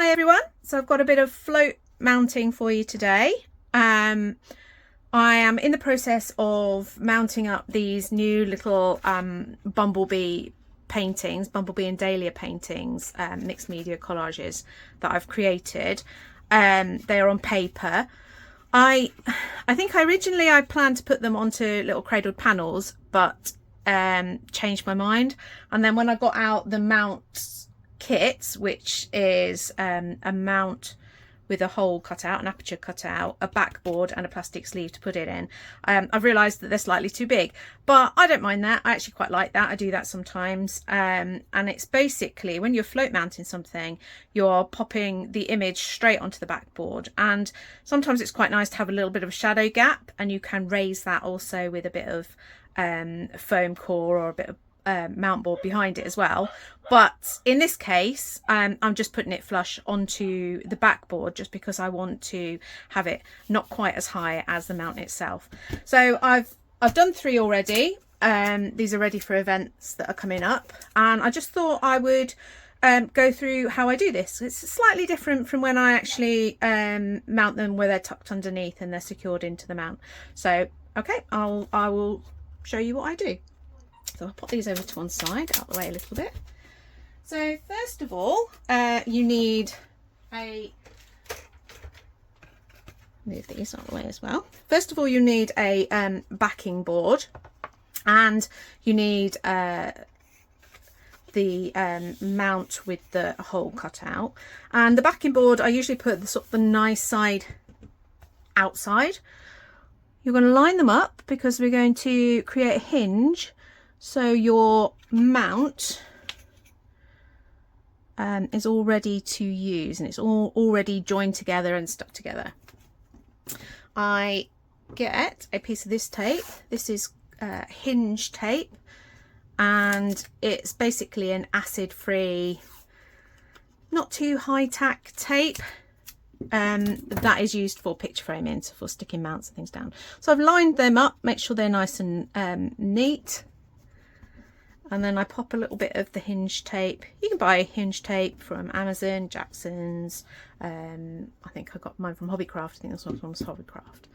Hi everyone, so I've got a bit of float mounting for you today. I am in the process of mounting up these new little bumblebee paintings, bumblebee and dahlia paintings, mixed media collages that I've created. They are on paper. I think originally I planned to put them onto little cradled panels, but changed my mind. And then when I got out the mounts kit, which is a mount with a hole cut out, an aperture cut out, a backboard and a plastic sleeve to put it in, I've realised that they're slightly too big, but I don't mind that. I actually quite like that. I do that sometimes, and it's basically when you're float mounting something, you're popping the image straight onto the backboard, and sometimes it's quite nice to have a little bit of a shadow gap, and you can raise that also with a bit of foam core or a bit of mount board behind it as well. But in this case, I'm just putting it flush onto the backboard just because I want to have it not quite as high as the mount itself. So I've done 3 already. These are ready for events that are coming up, and I just thought I would go through how I do this. It's slightly different from when I actually mount them where they're tucked underneath and they're secured into the mount. So okay, I will show you what I do. So I'll put these over to one side, out the way a little bit. So first of all, you need move these out the way as well. First of all, you need a backing board, and you need the mount with the hole cut out. And the backing board, I usually put the sort of the nice side outside. You're going to line them up because we're going to create a hinge. So your mount is all ready to use, and it's all already joined together and stuck together. I get a piece of this tape. This is hinge tape, and it's basically an acid-free, not too high-tack tape that is used for picture framing, so for sticking mounts and things down. So I've lined them up, make sure they're nice and neat. And then I pop a little bit of the hinge tape. You can buy hinge tape from Amazon, Jackson's. I think I got mine from Hobbycraft. I think this one was Hobbycraft.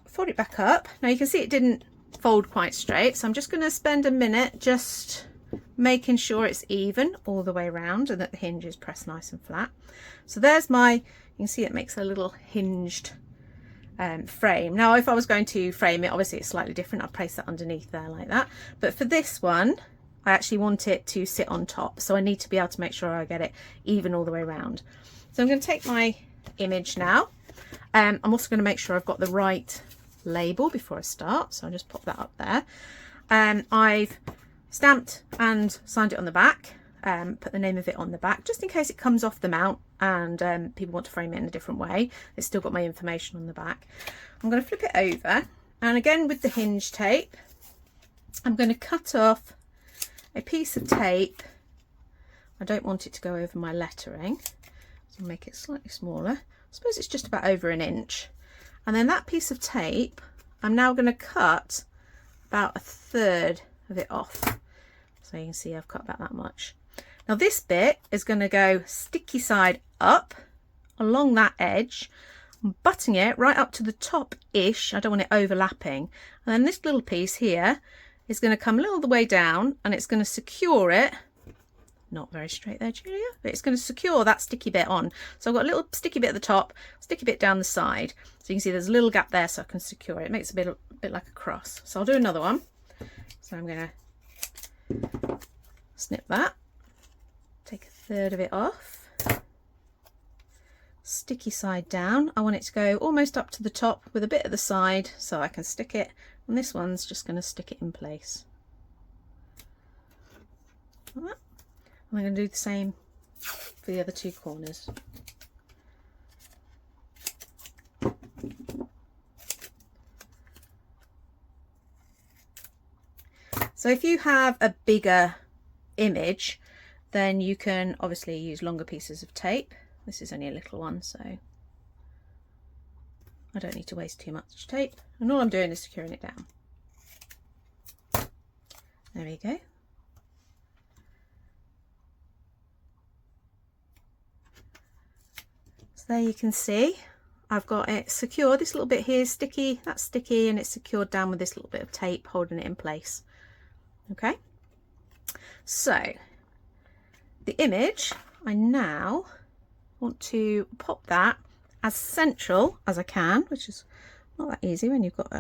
Fold it back up. Now you can see it didn't fold quite straight, so I'm just going to spend a minute just making sure it's even all the way around and that the hinge is pressed nice and flat. So there's my, you can see it makes a little hinged frame. Now if I was going to frame it, obviously it's slightly different. I'll place that underneath there like that, but for this one I actually want it to sit on top, so I need to be able to make sure I get it even all the way around. So I'm going to take my image now. I'm also going to make sure I've got the right label before I start, so I'll just pop that up there. I've stamped and signed it on the back, put the name of it on the back just in case it comes off the mount and people want to frame it in a different way. It's still got my information on the back. I'm going to flip it over, and again with the hinge tape I'm going to cut off a piece of tape. I don't want it to go over my lettering, so I'll make it slightly smaller. I suppose it's just about over 1 inch. And then that piece of tape I'm now going to cut about 1/3 of it off. So you can see I've cut about that much. Now this bit is going to go sticky side up along that edge. I'm butting it right up to the top-ish. I don't want it overlapping. And then this little piece here is going to come a little the way down, and it's going to secure it. Not very straight there, Julia, but it's going to secure that sticky bit on. So I've got a little sticky bit at the top, sticky bit down the side. So you can see there's a little gap there, so I can secure it. It makes a bit like a cross. So I'll do another one. So I'm going to snip that. Take 1/3 of it off, sticky side down. I want it to go almost up to the top with a bit at the side so I can stick it, and this one's just going to stick it in place like that. I'm going to do the same for the other 2 corners. So if you have a bigger image, then you can obviously use longer pieces of tape. This is only a little one, so I don't need to waste too much tape. And all I'm doing is securing it down. There we go. So there you can see I've got it secured. This little bit here is sticky, that's sticky, and it's secured down with this little bit of tape holding it in place. Okay, so the image, I now want to pop that as central as I can, which is not that easy when you've got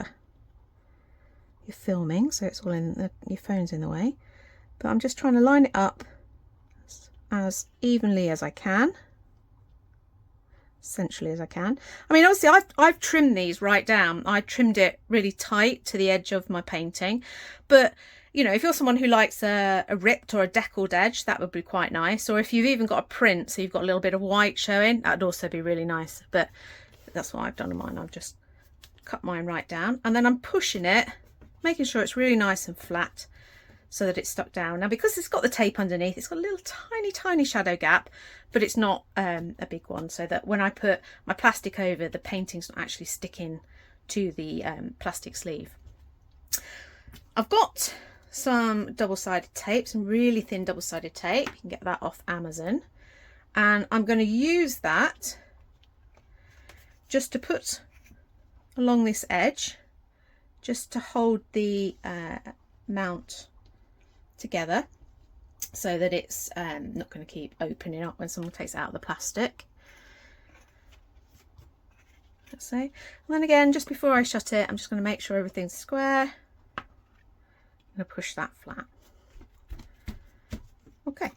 you're filming, so it's all in your phone's in the way. But I'm just trying to line it up as evenly as I can, essentially as I can. I mean, obviously I've trimmed these right down. I trimmed it really tight to the edge of my painting, but you know, if you're someone who likes a ripped or a deckled edge, that would be quite nice. Or if you've even got a print, so you've got a little bit of white showing, that'd also be really nice. But that's what I've done on mine. I've just cut mine right down, and then I'm pushing it, making sure it's really nice and flat so that it's stuck down. Now, because it's got the tape underneath, it's got a little tiny shadow gap, but it's not a big one, so that when I put my plastic over, the painting's not actually sticking to the plastic sleeve. I've got some double-sided tape, some really thin double-sided tape. You can get that off Amazon, and I'm going to use that just to put along this edge, just to hold the mount together, so that it's not going to keep opening up when someone takes it out of the plastic. Let's see. And then again, just before I shut it, I'm just going to make sure everything's square. I'm going to push that flat. Okay,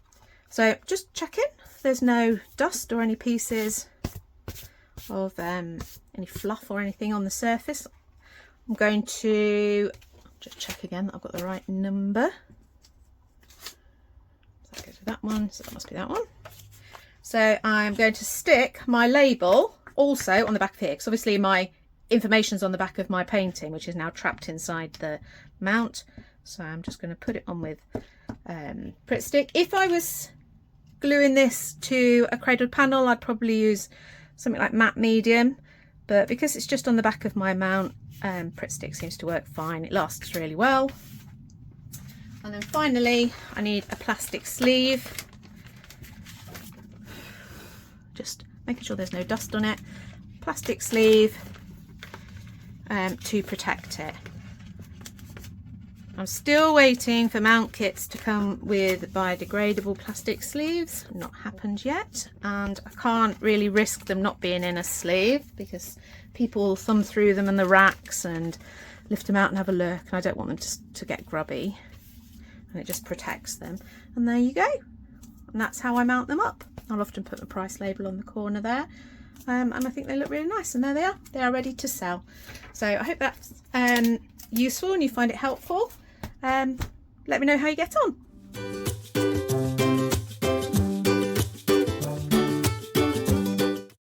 so just checking there's no dust or any pieces of any fluff or anything on the surface. I'm going to just check again that I've got the right number. So that goes with that one, so that must be that one. So I'm going to stick my label also on the back of here, because obviously my information's on the back of my painting, which is now trapped inside the mount. So I'm just going to put it on with Pritt stick. If I was gluing this to a cradled panel, I'd probably use something like matte medium, but because it's just on the back of my mount, Pritt stick seems to work fine. It lasts really well. And then finally, I need a plastic sleeve, just making sure there's no dust on it. Plastic sleeve to protect it. I'm still waiting for mount kits to come with biodegradable plastic sleeves. Not happened yet, and I can't really risk them not being in a sleeve because people thumb through them in the racks and lift them out and have a look, and I don't want them to get grubby, and it just protects them. And there you go, and that's how I mount them up. I'll often put the price label on the corner there, and I think they look really nice, and there they are ready to sell. So I hope that's useful and you find it helpful. Let me know how you get on.